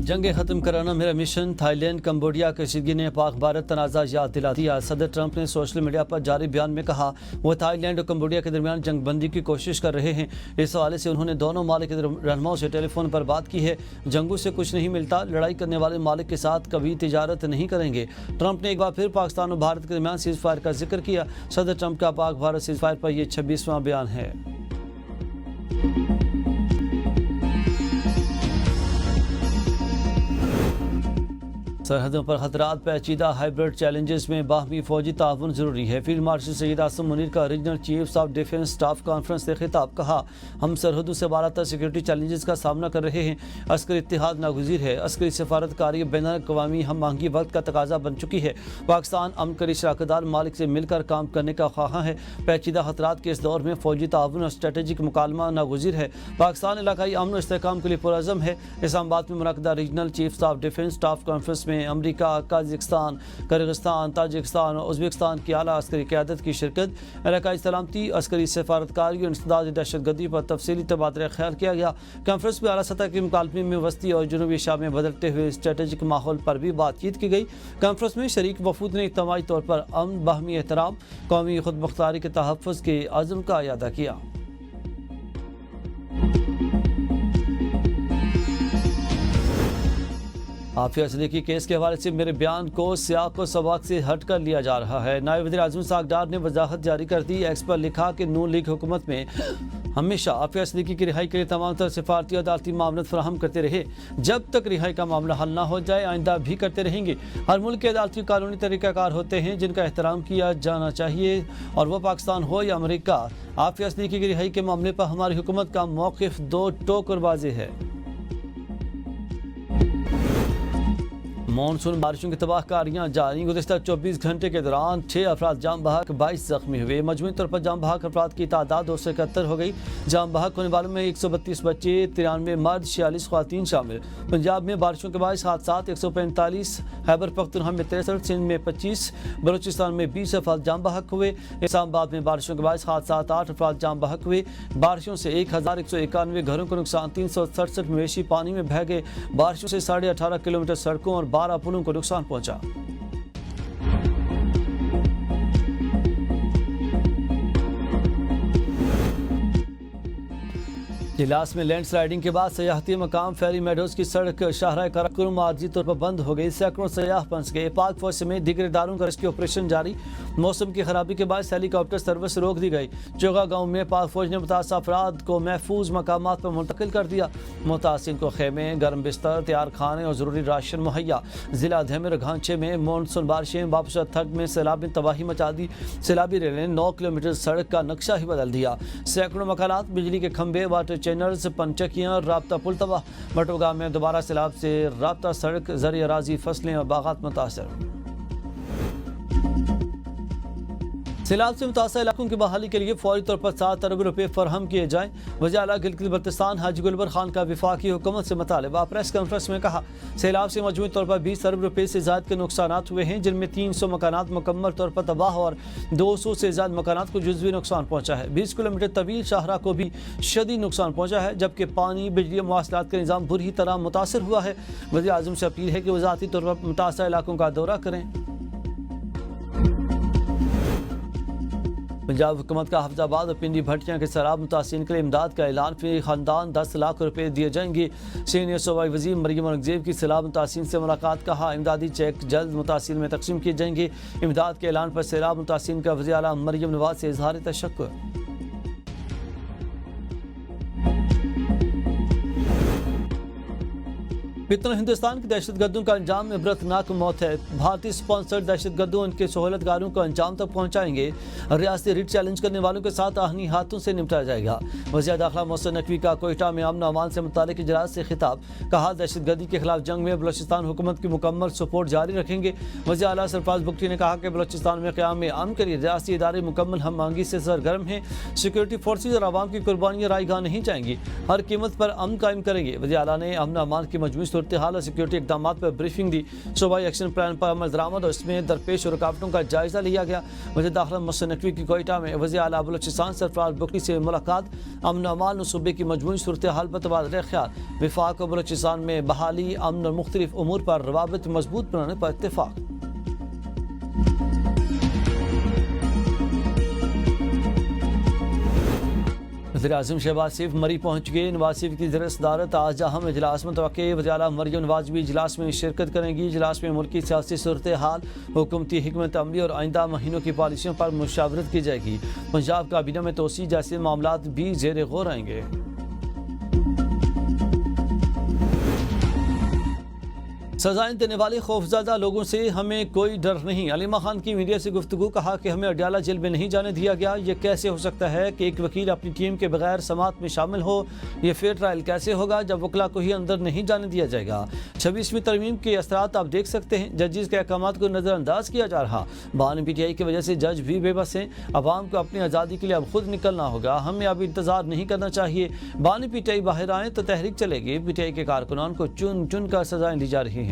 जंग ख़त्म कराना मेरा मिशन। थाईलैंड कंबोडिया कशीदगी ने पाक भारत तनाज़ा याद दिला दिया। सदर ट्रंप ने सोशल मीडिया पर जारी बयान में कहा वो थाईलैंड और कंबोडिया के दरमियान जंग बंदी की कोशिश कर रहे हैं। इस हवाले से उन्होंने दोनों मालिक के रहनुमाओं से टेलीफोन पर बात की है। जंगों से कुछ नहीं मिलता, लड़ाई करने वाले मालिक के साथ कभी तिजारत नहीं करेंगे। ट्रंप ने एक बार फिर पाकिस्तान और भारत के दरमियान सीज़ फायर का जिक्र किया। सदर ट्रंप का पाक भारत सीज़ फायर पर यह 26वां बयान है। सरहदों पर खतरात पेचीदा हाइब्रिड चैलेंजेस में बाहमी फौजी ताउन जरूरी है। फील्ड मार्शल सैयद आसिम मुनीर का regional chiefs of defence staff conference से खिताब। कहा हम सरहदों से बालातर सिक्योरिटी चैलेंजेस का सामना कर रहे हैं। अस्करी इत्तेहाद नागुज़ीर है। अस्करी सफारतकारी बैनुल-अक़वामी हम आहंगी वक्त का तकाजा बन चुकी है। पाकिस्तान अमन करी शराकतदार मालिक से मिलकर काम करने का ख्वाहां है। पेचीदा खतरात के इस दौर में फौजी ताउन और स्ट्रेटेजिक मुकालमा नागुज़ीर है। पाकिस्तान इलाकाई अमन और इस्तेहकाम के लिए पुरअज़म है। इस्लामाबाद में मुनक़दा regional chiefs of defence staff conference में अमरीका, कजाकिस्तान, किर्गिस्तान, ताजिकिस्तान और उज़्बेकिस्तान की आला अस्करी क़यादत की शिरकत। इलाकाई सलामती, अस्करी सफारतकारी और इंसदाद दहशतगर्दी पर तफसीली तबादला ख्याल किया गया। कॉन्फ्रेंस में आला सतह के मुकालमे में वस्ती और जनूबी एशिया में बदलते हुए स्ट्रेटेजिक माहौल पर भी बातचीत की गई। कॉन्फ्रेंस में शरीक वफूद ने इज्तिमाई तौर पर अमन, बाहमी एहतराम, कौमी खुदमुख्तारी के तहफ़्फ़ुज़ के अज़्म का इयादा किया। आफिया सिद्दीकी केस के हवाले से मेरे बयान को सियाक व सबाक से हट कर लिया जा रहा है। नायब वज़ीर आज़म सागडार ने वजाहत जारी कर दी। एक्स पर लिखा कि नून लीग हुकूमत में हमेशा आफिया सिद्दीकी की रिहाई के लिए तमाम तरह सिफारती अदालती मामलत फराहम करते रहे। जब तक रिहाई का मामला हल ना हो जाए आइंदा भी करते रहेंगे। हर मुल्क के अदालती कानूनी तरीक़ाकार होते हैं जिनका एहतराम किया जाना चाहिए, और वह पाकिस्तान हो या अमरीका। आफिया सिद्दीकी की रिहाई के मामले पर हमारी हुकूमत का मौक़िफ़ दो टोक और वाज़ेह है। मानसून बारिशों की तबाहकारियाँ जारी। गुज़िश्ता 24 घंटे के दौरान 6 अफराद जाम बहक, 22 जख्मी हुए। मजमूई तौर पर जाम बहक अफराद की तादाद 271 हो गई। जाम बहक होने वालों में 132 बच्चे, 93 मर्द, 46 ख़वातीन शामिल। पंजाब में बारिशों के बाद हादसात 145, खैबर पख्तूनख्वा में 63, सिंध में 25, बलूचिस्तान में 20 अफराद जाम बहक हुए। इस्लामाबाद में बारिशों के बाद हादसात 8 अफराद जाम बहक हुए। बारिशों से 1191 घरों को नुकसान, 367 मवेशी पानी में बह गए। बारिशों से 18.5 किलोमीटर सड़कों और 12 पुलों को नुकसान पहुंचा। जिलास में लैंडस्लाइडिंग के बाद सयाहती मकाम फेरी मेडोज की सड़क शाहराह कराकुरम आर्जी तौर पर बंद हो गई। सैकड़ों सयाह फंस गए। पाक फौज समेत दीगर इदारों का रेस्क्यू ऑपरेशन जारी। मौसम की खराबी के बाद हेलीकॉप्टर सर्विस रोक दी गई। चोगा गांव में पाक फौज ने मुतासर अफराद को महफूज मकामात पर मुंतकिल कर दिया। मुतासिन को खेमे, गर्म बिस्तर, तैयार खाने और जरूरी राशन मुहैया। जिला धेमर घांचे में मानसून बारिशें, वापस थक में सैलाब ने तबाही मचा दी। सैलाबी रेल ने 9 किलोमीटर सड़क का नक्शा ही बदल दिया। सैकड़ों मकानात, बिजली के खंभे, वाटर चैनल्स, पंचकियां, राब्ता पुल तबाह। बटोगा में दोबारा सैलाब से राब्ता सड़क, ज़रिए अराज़ी, फसलें और बागात मुतासर। सैलाब से मुतासर इलाकों की बहाली के लिए फौरी तौर पर 7 अरब रुपये फराहम किए जाएँ। वज़ीर आला गिलगित बल्तिस्तान हाजी गुलबर खान का वफाकी हुकूमत से मुतालबा। प्रेस कॉन्फ्रेंस में कहा सैलाब से मजमूई तौर पर 20 अरब रुपये से ज़्यादा के नुकसान हुए हैं, जिनमें 300 मकानात मुकम्मल तौर पर तबाह और 200 से ज़्यादा मकानात को जुज़वी नुकसान पहुँचा है। 20 किलोमीटर तवील शाहराह को भी शदीद नुकसान पहुँचा है, जबकि पानी, बिजली और मवासलात का निज़ाम बुरी तरह मुतासर हुआ है। वज़ीर आज़म से अपील है कि वो ज़ाती तौर पर मुतासर इलाकों का दौरा करें। पंजाब हुकूमत का हफ्जाबाद और पिंडी भट्टियाँ के सैलाब मुतासिन के लिए इमदाद का ऐलान। फिर खानदान 10 लाख रुपये दिए जाएंगे। सीनियर सूबाई वज़ीर मरियम औरंगज़ेब की सैलाब मुतासिन से मुलाकात। कहा इमदादी चेक जल्द मुतासिन में तकसीम किए जाएंगे। इमदाद के ऐलान पर सैलाब मुतासिन का वज़ीर आला मरियम नवाज से इजहार तशक्कुर। फितना हिंदुस्तान के दहशतगर्दों का अंजाम में इबरतनाक मौत है। भारतीय स्पॉन्सर्ड दहशतगर्दों उनके सहूलतगारों को अंजाम तक पहुँचाएंगे। रियासती रिट चैलेंज करने वालों के साथ आहनी हाथों से निपटा जाएगा। वज़ीर दाखिला मोहसिन नकवी का कोयटा में अमन अमान से मुताल्लिक़ इजलास से खिताब। कहा दहशतगर्दी के खिलाफ जंग में बलूचिस्तान हुकूमत की मुकम्मल सपोर्ट जारी रखेंगे। वज़ीर आला सरफराज बुगटी ने कहा कि बलूचिस्तान में क़याम में अमन के लिए रियासती इदारे मुकम्मल हम मांगी से सरगर्म हैं। सिक्योरिटी फोर्सेज और आवाम की कुर्बानियाँ रायगाह नहीं जाएंगी। हर कीमत पर अमन कायम करेंगे। वज़ीर आला ने अमन अमान की मजमूई सूरत हाल और सिक्योरिटी इकदाम पर ब्रीफिंग दी। सूबाई एक्शन प्लान पर अमल दरामद और इसमें दरपेश रुकावटों का जायजा लिया गया। वज़ीर दाखिला मोहसिन नकवी की कोयटा में वज़ीर आला बलूचिस्तान सरफराज बुकरी से मुलाकात। अमन अमान और सूबे की मजमूई सूरत हाल पर तबादला ख्याल। वफाक और बलूचिस्तान में बहाली, अमन और मुख्तलिफ उमूर पर रवाबित मजबूत बनाने पर इत्तेफाक। वज़ीर-ए-आज़म शहबाज शरीफ मरी पहुँच गए। नवाज शरीफ की ज़र सदारत आज अहम इजलास मुतवक्के। वज़ीर आला मरियम नवाज भी इजलास में शिरकत करेंगी। इजलास में मुल्क की सियासी सूरत हाल, हुकूमती हिकमत अमली और आइंदा महीनों की पॉलिसियों पर मुशावरत की जाएगी। पंजाब काबीना में तोसी जैसे मामलात भी ज़ेर गौर आएंगे। सजाएं देने वाले खौफजदा लोगों से हमें कोई डर नहीं। अलीमा खान की मीडिया से गुफ्तगू, कहा कि हमें अडयाला जेल में नहीं जाने दिया गया। ये कैसे हो सकता है कि एक वकील अपनी टीम के बगैर समात में शामिल हो? ये फेयर ट्रायल कैसे होगा जब वकला को ही अंदर नहीं जाने दिया जाएगा? 26वीं तरमीम के असरात आप देख सकते हैं। जजेस के अहकामात को नज़रअंदाज किया जा रहा। बान PTI की वजह से जज भी बेबस हैं। अवाम को अपनी आज़ादी के लिए अब खुद निकलना होगा। हमें अब इंतजार नहीं करना चाहिए। बान PTI बाहर आए तो तहरीक चलेगी। PTI के कारकुनान को चुन चुन कर सजाएं दी जा रही हैं।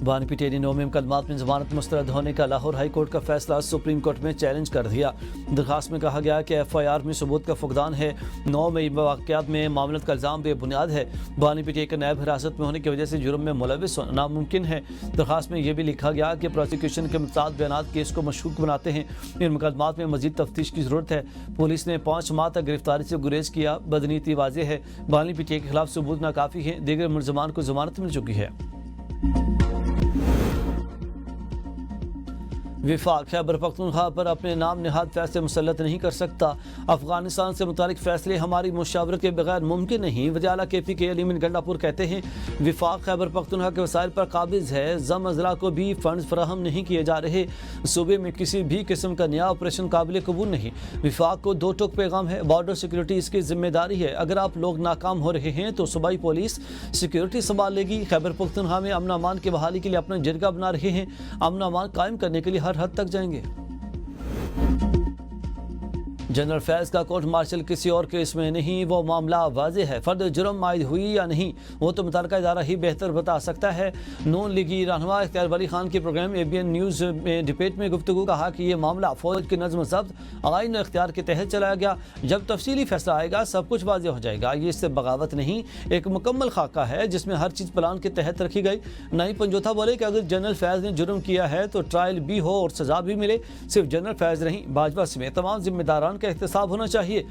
बान PTI ने 9 मुकदमात में जमानत मुस्तरद होने का लाहौर हाई कोर्ट का फैसला सुप्रीम कोर्ट में चैलेंज कर दिया। दरखास्त में कहा गया कि FIR में सबूत का फुकदान है। 9 मई वाक़यात में मामलत का इल्ज़ाम बेबुनियाद है। बान PTI का नायब हिरासत में होने की वजह से जुर्म में मुलविस नामुमकिन है। दरखास्त में यह भी लिखा गया कि प्रोसिक्यूशन के मुताबिक बयान केस को मशकूक बनाते हैं। इन मुकदमात में मजीद तफ्तीश की जरूरत है। पुलिस ने 5 माह तक गिरफ्तारी से गुरेज किया। बदनीति वाज़ेह है। बान PTI के खिलाफ सबूत नाकाफी है। दीगर मुलजमान को जमानत मिल चुकी है। विफाक खैबर पख्तूनख्वा पर अपने नाम निहाद फैसले मुसल्लत नहीं कर सकता। अफगानिस्तान से मुतालिक फैसले हमारी मुशावरत के बगैर मुमकिन नहीं। वज़ीर आला KP के अलीमिन गंडापुर कहते हैं विफाक खैबर पख्तूनख्वा के वसाइल पर काबिज है। जम अजला को भी फंड्स फराहम नहीं किए जा रहे। सूबे में किसी भी किस्म का नया ऑपरेशन काबिल कबूल नहीं। विफाक को 2 टोक पैगाम है। बॉर्डर सिक्योरिटी इसकी जिम्मेदारी है। अगर आप लोग नाकाम हो रहे हैं तो सूबाई पुलिस सिक्योरिटी संभाल लेगी। खैबर पख्तूनख्वा में अमन अमान की बहाली के लिए अपना जिरगा बना रहे हैं। अमन अमान कायम करने के लिए हर हद तक जाएंगे। जनरल फैज का कोर्ट मार्शल किसी और केस में नहीं, वो मामला वाज़ेह है। फर्द जुर्म आयद हुई या नहीं वो तो मुतल्लिका इदारा ही बेहतर बता सकता है। नून लीगी रहनुमा इख्तियार वली खान के प्रोग्राम ABN न्यूज़ में डिबेट में गुफ्तगू, कहा कि यह मामला फौज की नज़्म ज़ब्त आइन इख्तियार के तहत चलाया गया। जब तफसीली फैसला आएगा सब कुछ वाज़ेह हो जाएगा। ये इससे बगावत नहीं, एक मुकम्मल खाका है जिसमें हर चीज़ प्लान के तहत रखी गई। नहीं पंजोथा बोले कि अगर जनरल फैज ने जुर्म किया है तो ट्रायल भी हो और सजा भी मिले। सिर्फ जनरल फैज नहीं, भाजपा समेत तमाम जिम्मेदारान का एहतसाब होना चाहिए।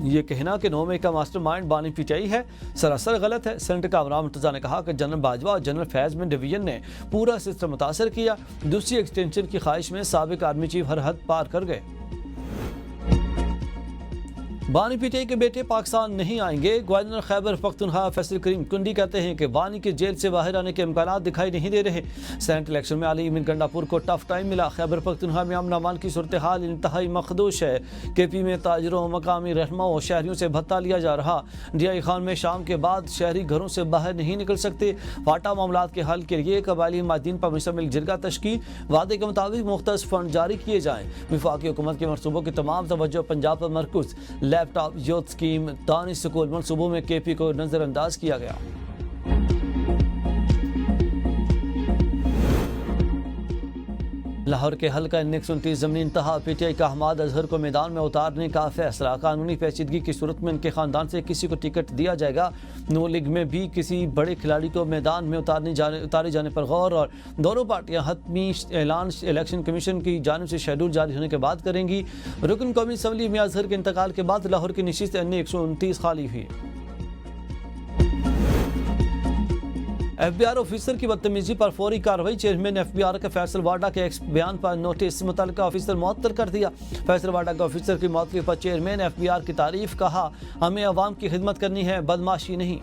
ये कहना कि 9 मई का मास्टरमाइंड बानी PTI है सरासर गलत है। सेनेटर कामरान मुर्तज़ा ने कहा कि जनरल बाजवा और जनरल फैज में डिवीजन ने पूरा सिस्टम मुतासर किया। दूसरी एक्सटेंशन की ख्वाहिश में साबिक आर्मी चीफ हर हद पार कर गए। बानी PTI के बेटे पाकिस्तान नहीं आएंगे। गवर्नर खैबर पख्तूनख्वा फैसल करीम कुंडी कहते हैं कि बानी के जेल से बाहर आने के इम्कानात दिखाई नहीं दे रहे। सेनेट इलेक्शन में अली इमिन गंडापुर को टफ टाइम मिला। खैबर पख्तूनख्वा में अमन अमान की सूरत हाल इंतहाई मखदूश है। KP में ताजरों, मकामी रहनुमाओं और शहरियों से भत्ता लिया जा रहा। DI खान में शाम के बाद शहरी घरों से बाहर नहीं निकल सकते। फाटा मामलात के हल के लिए कबायली मादीन पर मुश्तमिल जिरगा तश्कील, वादे के मुताबिक मुख्तस फंड जारी किए जाएँ। वफाकी हुकूमत के मनसूबों की तमाम तवज्जो पंजाब पर मरकूज। Laptop youth scheme, Daanish school मनसूबों में KP को नजरअंदाज किया गया। लाहौर के हल्का N129 ज़मीनी इंतहा PTI का अहमद अजहर को मैदान में उतारने का फैसला। कानूनी पेचीदगी की सूरत में इनके खानदान से किसी को टिकट दिया जाएगा। नून लीग में भी किसी बड़े खिलाड़ी को मैदान में उतारे जाने पर गौर, और दोनों पार्टियां हतमी ऐलान इलेक्शन कमीशन की जानिब से शेड्यूल जारी होने के बाद करेंगी। रुकन कौमी असम्बली में अजहर के इंतकाल के बाद लाहौर की नशिस्त N129 खाली हुई। FBI ऑफिसर की बदतमीजी पर फौरी कार्रवाई। चेयरमैन FBI के फैसल वाडा के एक बयान पर नोटिस, मुतल्लिका ऑफिसर मुअत्तल कर दिया। फैसल वाडा के ऑफिसर की मौतगी पर चेयरमैन FBI की तारीफ, कहा हमें अवाम की खिदमत करनी है, बदमाशी नहीं।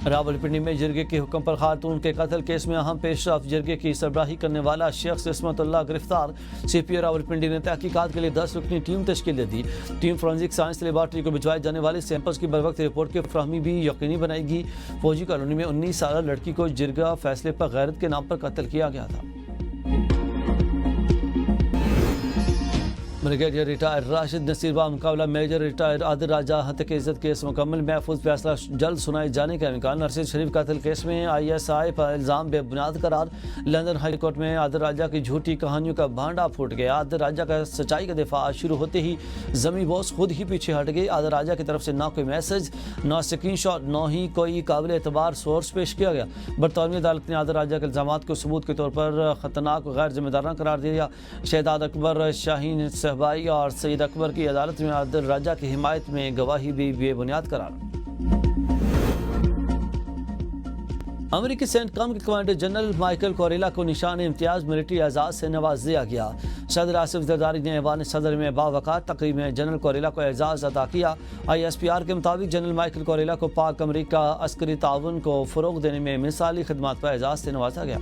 रावलपिंडी में जिरगे के हुक्म पर खातून के कत्ल केस में अहम पेशरफ। जिरगे की सरबराही करने वाला शख्स इस्मतुल्लाह गिरफ्तार। CPO रावलपिंडी ने तहकीकात के लिए 10 रुकनी टीम तश्कील दे दी। टीम फोरेंसिक साइंस लेबॉर्ट्री को भिजवाए जाने वाले सैंपल्स की बरवक्त रिपोर्ट की फराहमी भी यकीनी बनाएगी। फौजी कॉलोनी में 19 साल लड़की को जिरगा फैसले पर गैरत के नाम पर कत्ल किया गया था। ब्रिगेडियर रिटायर्ड राशिद नसीर का मुकाबला मेजर रिटायर्ड आदिल राजा हत्या के इज्जत केस मुकम्मल महफूज फैसला जल्द सुनाए जाने का इम्कान। अरशद शरीफ कत्ल केस में ISI पर इल्ज़ाम बेबुनियाद करार। लंदन हाई कोर्ट में आदिल राजा की झूठी कहानियों का भांडा फूट गया। आदिल राजा का सच्चाई का दिफा शुरू होते ही जमी बॉस खुद ही पीछे हट गई। आदिल राजा की तरफ से ना कोई मैसेज, ना स्क्रीनशॉट, ना ही कोई काबिल एतबार सोर्स पेश किया गया। बरतानवी अदालत ने आदिल राजा के इल्ज़ाम को सबूत के तौर पर ख़तरनाक गैर जिम्मेदाराना करार दिया। शहजाद अकबर, शाहीन सहबाई और सईद अकबर की अदालत में आदिल राजा की हिमायत में गवाही भी बेबुनियाद करार। अमेरिकी सेंट कम के कमांडर जनरल माइकल कोरेला को निशान इम्तियाज मिलिट्री एजाज से नवाज दिया गया। सदर आसिफ जरदारी ने ऐवान सदर में बावकात तकरीब में जनरल कोरेला को एजाज अता किया। ISPR के मुताबिक जनरल माइकल कोरेला को पाक अमरीका अस्करी ताउन को फ़रोग देने में मिसाली खिदमात पर एजाज से नवाजा गया।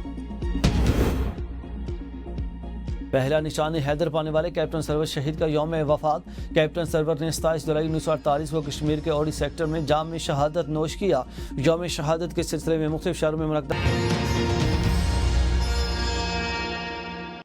पहला निशान हैदर पाने वाले कैप्टन सरवर शहीद का यौम वफात। कैप्टन सरवर ने 27 जुलाई 1948 को कश्मीर के औड़ी सेक्टर में जाम में शहादत नोश किया। यौम शहादत के सिलसिले में मुख्तलिफ शहरों में मुनक़्क़द